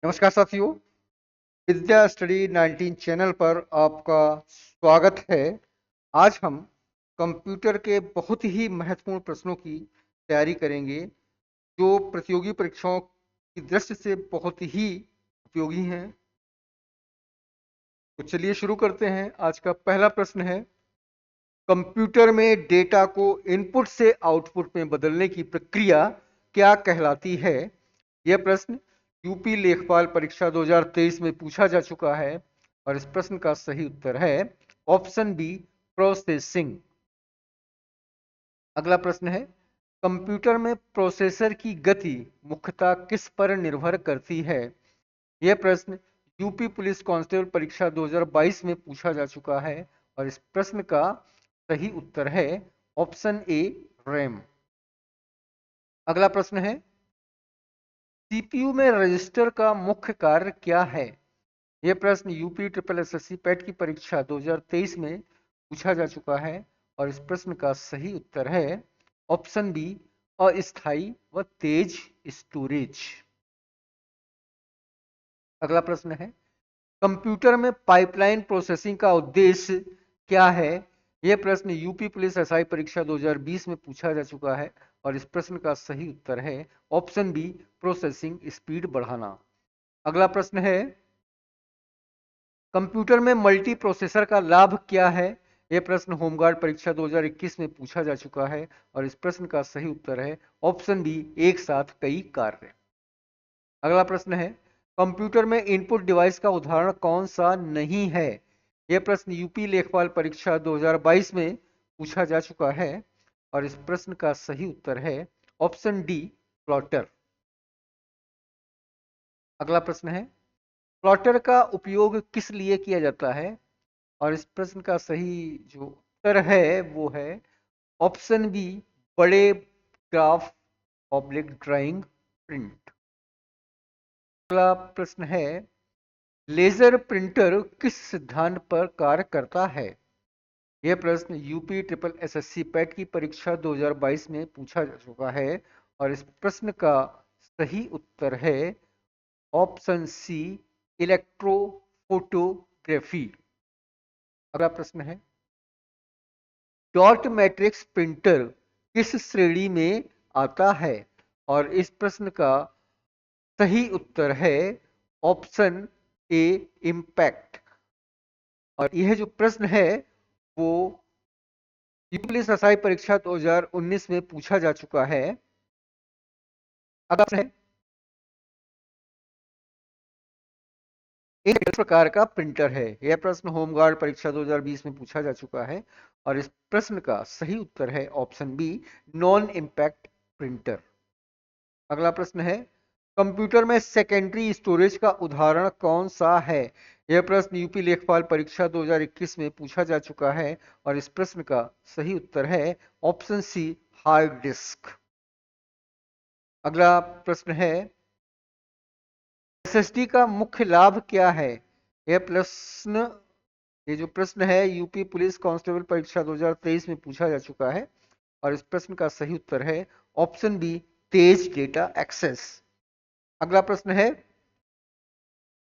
नमस्कार साथियों, विद्या study 19 channel पर आपका स्वागत है। आज हम कंप्यूटर के बहुत ही महत्वपूर्ण प्रश्नों की तैयारी करेंगे जो प्रतियोगी परीक्षाओं की दृष्टि से बहुत ही उपयोगी हैं। तो चलिए शुरू करते हैं। आज का पहला प्रश्न है, कंप्यूटर में डेटा को इनपुट से आउटपुट में बदलने की प्रक्रिया क्या कहलाती है? यह प्रश्न यूपी लेखपाल परीक्षा 2023 में पूछा जा चुका है और इस प्रश्न का सही उत्तर है ऑप्शन बी, प्रोसेसिंग। अगला प्रश्न है, कंप्यूटर में प्रोसेसर की गति मुख्यतः किस पर निर्भर करती है? यह प्रश्न यूपी पुलिस कांस्टेबल परीक्षा 2022 में पूछा जा चुका है और इस प्रश्न का सही उत्तर है ऑप्शन ए, रैम। अगला प्रश्न है, सीपीयू में रजिस्टर का मुख्य कार्य क्या है? यह प्रश्न यूपी ट्रिपल एसएससी पैट की परीक्षा 2023 में पूछा जा चुका है और इस प्रश्न का सही उत्तर है ऑप्शन बी, अस्थायी व तेज स्टोरेज। अगला प्रश्न है, कंप्यूटर में पाइपलाइन प्रोसेसिंग का उद्देश्य क्या है? यह प्रश्न यूपी पुलिस एसआई परीक्षा 2020 में पूछा जा चुका है और इस प्रश्न का सही उत्तर है ऑप्शन बी, प्रोसेसिंग स्पीड बढ़ाना। अगला प्रश्न है, कंप्यूटर में मल्टी प्रोसेसर का लाभ क्या है? यह प्रश्न होमगार्ड परीक्षा 2021 में पूछा जा चुका है और इस प्रश्न का सही उत्तर है ऑप्शन बी, एक साथ कई कार्य। अगला प्रश्न है, कंप्यूटर में इनपुट डिवाइस का उदाहरण कौन सा नहीं है? यह प्रश्न यूपी लेखपाल परीक्षा 2022 में पूछा जा चुका है और इस प्रश्न का सही उत्तर है ऑप्शन डी, प्लॉटर। अगला प्रश्न है, प्लॉटर का उपयोग किस लिए किया जाता है? और इस प्रश्न का सही जो उत्तर है वो है ऑप्शन बी, बड़े ग्राफ ऑब्लिक ड्राइंग प्रिंट। अगला प्रश्न है, लेजर प्रिंटर किस सिद्धांत पर कार्य करता है? यह प्रश्न यूपी ट्रिपल एसएससी पैट की परीक्षा 2022 में पूछा जा चुका है और इस प्रश्न का सही उत्तर है ऑप्शन सी, इलेक्ट्रोफोटोग्राफी। अगला प्रश्न है, डॉट मैट्रिक्स प्रिंटर किस श्रेणी में आता है? और इस प्रश्न का सही उत्तर है ऑप्शन ए, इम्पैक्ट। और यह जो प्रश्न है वो पुलिस एसआई परीक्षा 2019 में पूछा जा चुका है। अगला प्रश्न है, एक प्रकार का प्रिंटर है? यह प्रश्न होमगार्ड परीक्षा 2020 में पूछा जा चुका है और इस प्रश्न का सही उत्तर है option B, non impact printer. अगला प्रश्न है, कंप्यूटर में सेकेंडरी स्टोरेज का उदाहरण कौन सा है? यह प्रश्न यूपी लेखपाल परीक्षा 2021 में पूछा जा चुका है और इस प्रश्न का सही उत्तर है ऑप्शन सी, हार्ड डिस्क। अगला प्रश्न है, एसएसडी का मुख्य लाभ क्या है? ये जो प्रश्न है यूपी पुलिस कांस्टेबल परीक्षा 2023 में पूछा जा चुका है और इस प्रश्न का सही उत्तर है ऑप्शन बी, तेज डेटा एक्सेस। अगला प्रश्न है,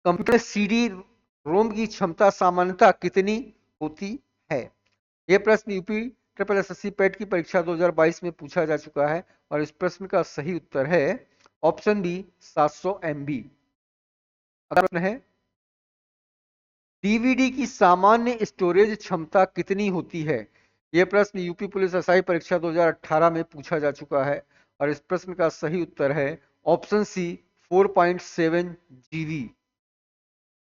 कंप्यूटर सीडी रोम की क्षमता सामान्यतः कितनी होती है? यह प्रश्न यूपी ट्रिपल एसएससी पैट की परीक्षा 2022 में पूछा जा चुका है और इस प्रश्न का सही उत्तर है ऑप्शन बी, 700 MB। अगला प्रश्न है, डीवीडी की सामान्य स्टोरेज क्षमता कितनी होती है? यह प्रश्न यूपी पुलिस एसआई परीक्षा 2018 में पूछा जा चुका है और इस प्रश्न का सही उत्तर है ऑप्शन सी, 4.7 GB।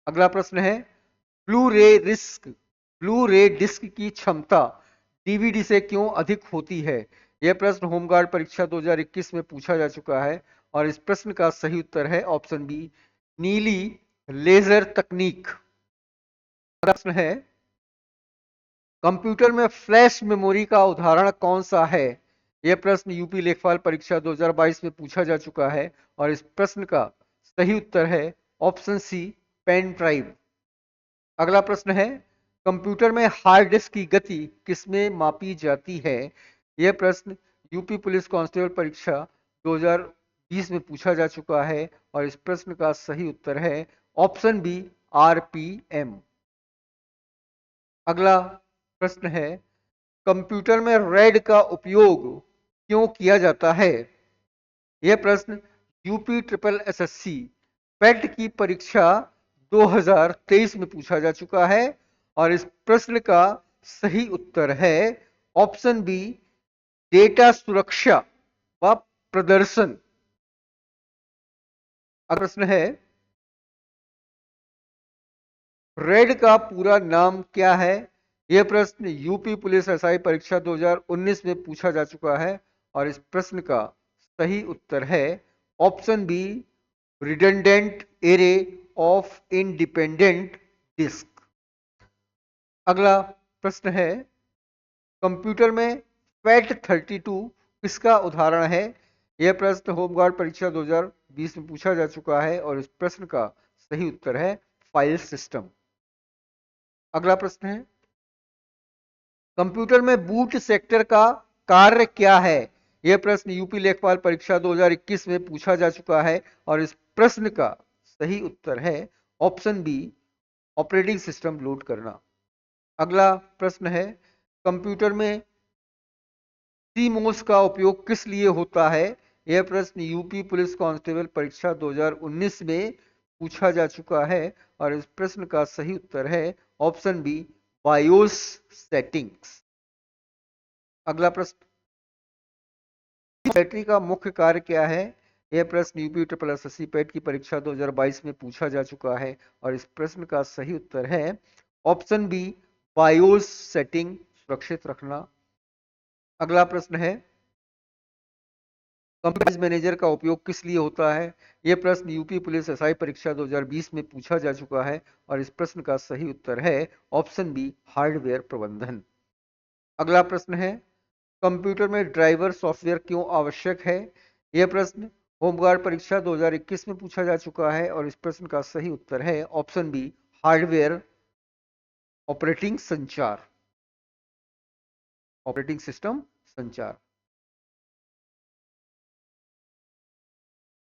अगला प्रश्न है, ब्लू रे डिस्क की क्षमता डीवीडी से क्यों अधिक होती है? यह प्रश्न होमगार्ड परीक्षा 2021 में पूछा जा चुका है और इस प्रश्न का सही उत्तर है ऑप्शन बी, नीली लेजर तकनीक। प्रश्न है, कंप्यूटर में फ्लैश मेमोरी का उदाहरण कौन सा है? यह प्रश्न यूपी लेखपाल परीक्षा 2022 में पूछा जा चुका है और इस प्रश्न का सही उत्तर है ऑप्शन सी, पेन ड्राइव। अगला प्रश्न है, कंप्यूटर में हार्ड डिस्क की गति किसमें मापी जाती है? यह प्रश्न यूपी पुलिस कांस्टेबल परीक्षा 2020 में पूछा जा चुका है और इस प्रश्न का सही उत्तर है ऑप्शन बी, आरपीएम। अगला प्रश्न है, कंप्यूटर में रेड का उपयोग क्यों किया जाता है? यह प्रश्न यूपी ट्रिपल एसएससी पेट की परीक्षा 2023 में पूछा जा चुका है और इस प्रश्न का सही उत्तर है ऑप्शन बी, डेटा सुरक्षा व प्रदर्शन। अगला प्रश्न है, रेड का पूरा नाम क्या है? यह प्रश्न यूपी पुलिस एसआई परीक्षा 2019 में पूछा जा चुका है और इस प्रश्न का सही उत्तर है option B, redundant array of independent disk. अगला प्रश्न है, कंप्यूटर में फैट 32 किसका उदाहरण है? यह प्रश्न होमगार्ड परीक्षा 2020 में पूछा जा चुका है और इस प्रश्न का सही उत्तर है फाइल सिस्टम। अगला प्रश्न है, कंप्यूटर में बूट सेक्टर का कार्य क्या है? यह प्रश्न यूपी लेखपाल परीक्षा 2021 में पूछा जा चुका है और इस प्रश्न का सही उत्तर है option B, operating system load करना। अगला प्रश्न है, कंप्यूटर में सीमोस का उपयोग किस लिए होता है? यह प्रश्न यूपी पुलिस कांस्टेबल परीक्षा 2019 में पूछा जा चुका है और इस प्रश्न का सही उत्तर है ऑप्शन बी, बायोस सेटिंग्स। अगला प्रश्न, बैटरी का मुख्य कार्य क्या है? यह प्रश्न यूपी ट्रिपल एसएससी पेट की परीक्षा 2022 में पूछा जा चुका है और इस प्रश्न का सही उत्तर है ऑप्शन बी, बायोस सेटिंग सुरक्षित रखना। अगला प्रश्न है, कंप्यूटर मैनेजर का उपयोग किस लिए होता है? यह प्रश्न यूपी पुलिस एसआई परीक्षा 2020 में पूछा जा चुका है और इस प्रश्न का सही उत्तर है ऑप्शन बी, हार्डवेयर प्रबंधन। अगला प्रश्न है, कंप्यूटर में ड्राइवर सॉफ्टवेयर क्यों आवश्यक है? यह प्रश्न होमगार्ड परीक्षा 2021 में पूछा जा चुका है और इस प्रश्न का सही उत्तर है ऑप्शन बी, हार्डवेयर ऑपरेटिंग संचार, ऑपरेटिंग सिस्टम संचार।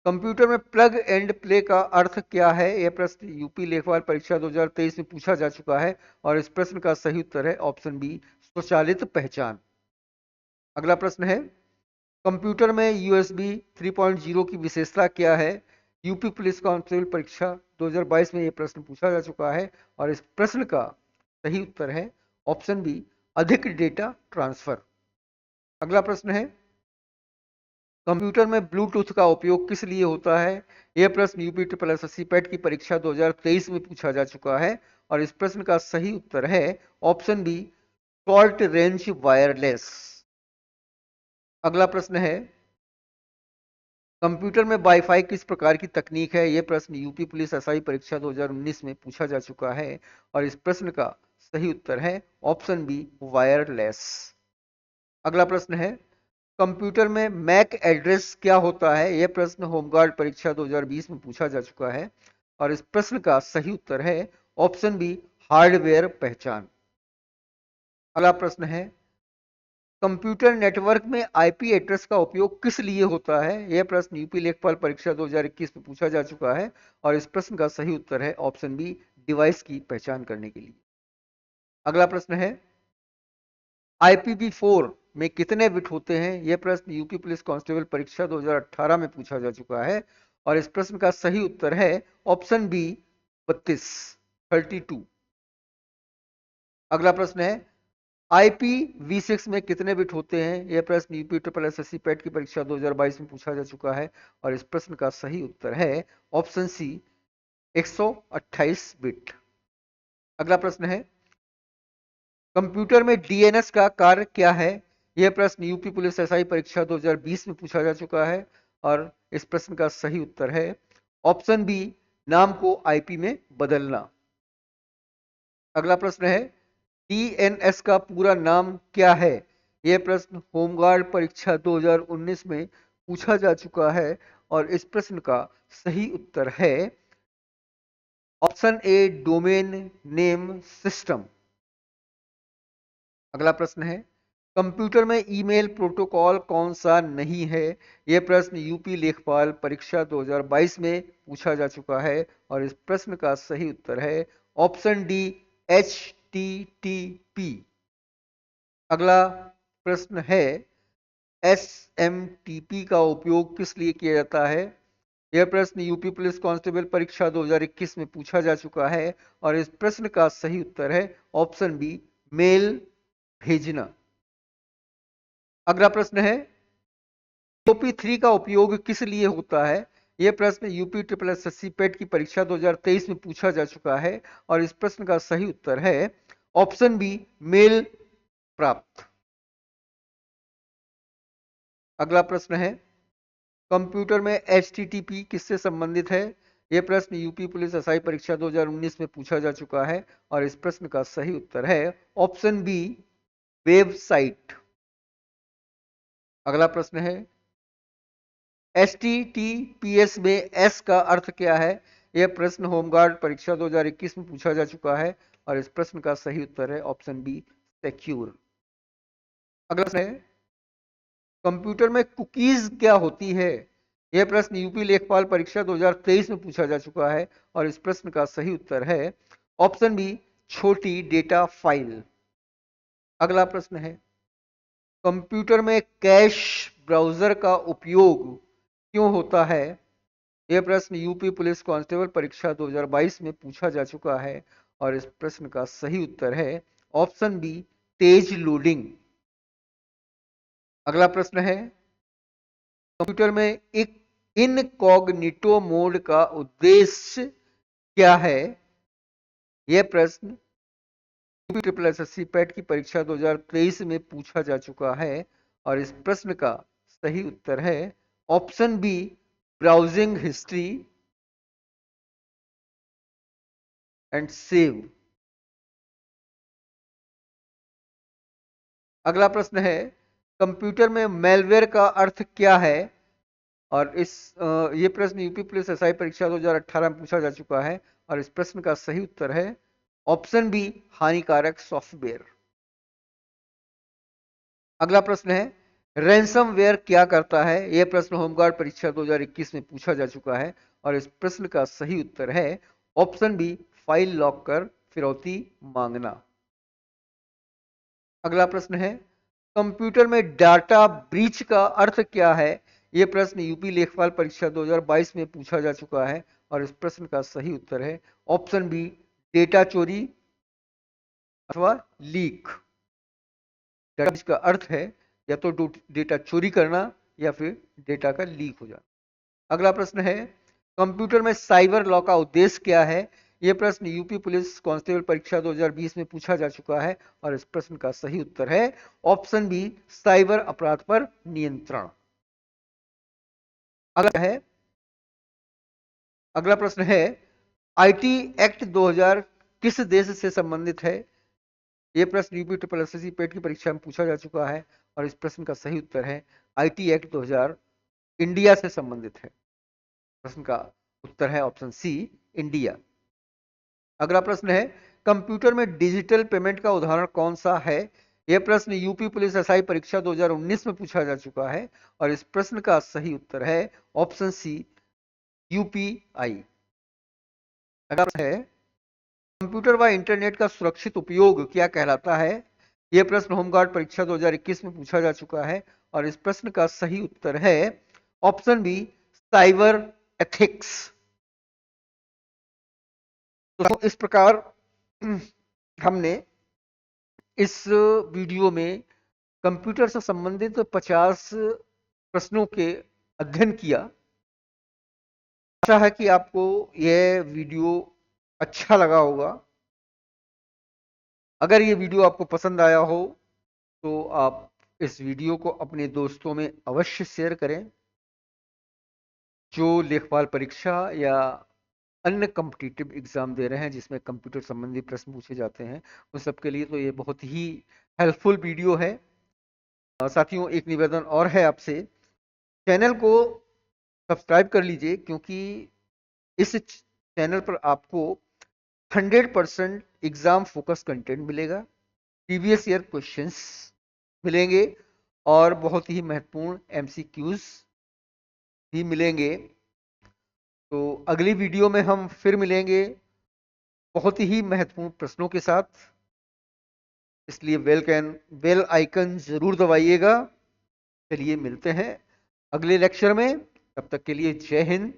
कंप्यूटर में प्लग एंड प्ले का अर्थ क्या है? यह प्रश्न यूपी लेखपाल परीक्षा 2023 में पूछा जा चुका है और इस प्रश्न का सही उत्तर है ऑप्शन बी, स्वचालित पहचान। अगला प्रश्न है, कंप्यूटर में यूएसबी 3.0 की विशेषता क्या है? यूपी पुलिस कांस्टेबल परीक्षा 2022 में यह प्रश्न पूछा जा चुका है और इस प्रश्न का सही उत्तर है ऑप्शन बी, अधिक डेटा ट्रांसफर। अगला प्रश्न है, कंप्यूटर में ब्लूटूथ का उपयोग किस लिए होता है? यह प्रश्न यूपी ट्रिपल एसएससी पेट की परीक्षा 2023 में पूछा जा चुका है और इस प्रश्न का सही उत्तर है option B, short range wireless. अगला प्रश्न है, कंप्यूटर में वाईफाई किस प्रकार की तकनीक है? यह प्रश्न यूपी पुलिस एसआई परीक्षा 2019 में पूछा जा चुका है और इस प्रश्न का सही उत्तर है ऑप्शन बी, वायरलेस। अगला प्रश्न है, कंप्यूटर में मैक एड्रेस क्या होता है? यह प्रश्न होमगार्ड परीक्षा 2020 में पूछा जा चुका है और इस प्रश्न का सही उत्तर है ऑप्शन बी, हार्डवेयर पहचान। अगला प्रश्न है, कंप्यूटर नेटवर्क में आईपी एड्रेस का उपयोग किस लिए होता है? यह प्रश्न यूपी लेखपाल परीक्षा 2021 में पूछा जा चुका है और इस प्रश्न का सही उत्तर है ऑप्शन बी, डिवाइस की पहचान करने के लिए। अगला प्रश्न है, IPv4 में कितने बिट होते हैं? यह प्रश्न यूपी पुलिस कांस्टेबल परीक्षा 2018 में पूछा जा चुका है और इस प्रश्न का सही उत्तर है ऑप्शन बी, 32। अगला प्रश्न है, IPv6 में कितने बिट होते हैं? यह प्रश्न यूपी ट्रिपल एसएससी पेट की परीक्षा 2022 में पूछा जा चुका है और इस प्रश्न का सही उत्तर है ऑप्शन सी, 128 बिट। अगला प्रश्न है, कंप्यूटर में डीएनएस का कार्य क्या है? यह प्रश्न यूपी पुलिस एसआई परीक्षा 2020 में पूछा जा चुका है और इस प्रश्न का सही उत्तर है ऑप्शन बी, नाम को आईपी में बदलना। अगला प्रश्न है, डीएनएस का पूरा नाम क्या है? यह प्रश्न होमगार्ड परीक्षा 2019 में पूछा जा चुका है और इस प्रश्न का सही उत्तर है option A, domain name system. अगला प्रश्न है, कंप्यूटर में ईमेल प्रोटोकॉल कौन सा नहीं है? यह प्रश्न यूपी लेखपाल परीक्षा 2022 में पूछा जा चुका है और इस प्रश्न का सही उत्तर है ऑप्शन डी, HTTP। अगला प्रश्न है SMTP का उपयोग किस लिए किया जाता है? यह प्रश्न यूपी पुलिस कांस्टेबल परीक्षा 2021 में पूछा जा चुका है और इस प्रश्न का सही उत्तर है ऑप्शन बी, मेल भेजना। अगला प्रश्न है OP3 का उपयोग किस लिए होता है? यह प्रश्न यूपी ट्रिपल एसएससी पेट की परीक्षा 2023 में पूछा जा चुका है और इस प्रश्न का सही उत्तर है ऑप्शन बी, मेल प्राप्त। अगला प्रश्न है कंप्यूटर में HTTP किससे संबंधित है? यह प्रश्न यूपी पुलिस एसआई परीक्षा 2019 में पूछा जा चुका है और इस प्रश्न का सही उत्तर है ऑप्शन बी, वेबसाइट। अगला प्रश्न है HTTPS में S का अर्थ क्या है? यह प्रश्न होमगार्ड परीक्षा 2021 में पूछा जा चुका है और इस प्रश्न का सही उत्तर है ऑप्शन बी, सिक्योर। अगला प्रश्न है कंप्यूटर में कुकीज क्या होती है? यह प्रश्न यूपी लेखपाल परीक्षा 2023 में पूछा जा चुका है और इस प्रश्न का सही उत्तर है ऑप्शन बी, छोटी डेटा फाइल। अगला प्रश्न है कंप्यूटर में कैश ब्राउजर का उपयोग क्यों होता है? यह प्रश्न यूपी पुलिस कांस्टेबल परीक्षा 2022 में पूछा जा चुका है और इस प्रश्न का सही उत्तर है ऑप्शन बी, तेज लोडिंग। अगला प्रश्न है कंप्यूटर में एक इनकॉग्निटो मोड का उद्देश्य क्या है? यह प्रश्न यूपी ट्रिपल एसएससी पेट की परीक्षा 2023 में पूछा जा चुका है और इस प्रश्न का सही उत्तर है option B, browsing history and save. अगला प्रश्न है कंप्यूटर में मैलवेयर का अर्थ क्या है? और ये प्रश्न यूपी पुलिस एसआई परीक्षा 2018 में पूछा जा चुका है और इस प्रश्न का सही उत्तर है ऑप्शन बी, हानिकारक सॉफ्टवेयर। अगला प्रश्न है रैंसमवेयर क्या करता है? यह प्रश्न होमगार्ड परीक्षा 2021 में पूछा जा चुका है और इस प्रश्न का सही उत्तर है ऑप्शन बी, फाइल लॉक कर फिरौती मांगना। अगला प्रश्न है कंप्यूटर में डाटा ब्रीच का अर्थ क्या है? यह प्रश्न यूपी लेखपाल परीक्षा 2022 में पूछा जा चुका है और इस प्रश्न का सही उत्तर है ऑप्शन बी, डेटा चोरी अथवा लीक। डाटा ब्रीच का अर्थ है या तो डेटा चोरी करना या फिर डेटा का लीक हो जाना। अगला प्रश्न है कंप्यूटर में साइबर लॉ का उद्देश्य क्या है? यह प्रश्न यूपी पुलिस कांस्टेबल परीक्षा 2020 में पूछा जा चुका है और इस प्रश्न का सही उत्तर है ऑप्शन बी, साइबर अपराध पर नियंत्रण। अगला प्रश्न है आईटी एक्ट 2000 किस देश से संबंधित है? यह प्रश्न यूपी ट्रिपल एसएससी पेट की परीक्षा में पूछा जा चुका है और इस प्रश्न का सही उत्तर है आईटी एक्ट 2000 इंडिया से संबंधित है। प्रश्न का उत्तर है ऑप्शन सी, इंडिया। अगला प्रश्न है कंप्यूटर में डिजिटल पेमेंट का उदाहरण कौन सा है? यह प्रश्न यूपी पुलिस एसआई परीक्षा 2019 में पूछा जा चुका है और इस प्रश्न का सही उत्तर है ऑप्शन सी, यूपीआई। अगला प्रश्न है कंप्यूटर व इंटरनेट का सुरक्षित उपयोग क्या कहलाता है? यह प्रश्न होमगार्ड परीक्षा 2021 में पूछा जा चुका है और इस प्रश्न का सही उत्तर है ऑप्शन बी, साइबर एथिक्स। तो इस प्रकार हमने इस वीडियो में कंप्यूटर से संबंधित 50 प्रश्नों के अध्ययन किया। आशा है कि आपको यह वीडियो अच्छा लगा होगा। अगर ये वीडियो आपको पसंद आया हो तो आप इस वीडियो को अपने दोस्तों में अवश्य शेयर करें जो लेखपाल परीक्षा या अन्य कॉम्पिटिटिव एग्जाम दे रहे हैं जिसमें कंप्यूटर संबंधी प्रश्न पूछे जाते हैं उन सबके लिए तो ये बहुत ही हेल्पफुल वीडियो है। साथियों एक निवेदन और है आपसे, चैनल को सब्सक्राइब कर लीजिए क्योंकि इस चैनल पर आपको 100% एग्जाम फोकस कंटेंट मिलेगा, प्रीवियस ईयर क्वेश्चंस मिलेंगे और बहुत ही महत्वपूर्ण एमसीक्यूज भी मिलेंगे। तो अगली वीडियो में हम फिर मिलेंगे बहुत ही महत्वपूर्ण प्रश्नों के साथ, इसलिए बेल आइकन जरूर दबाइएगा। चलिए मिलते हैं अगले लेक्चर में, तब तक के लिए जय हिंद,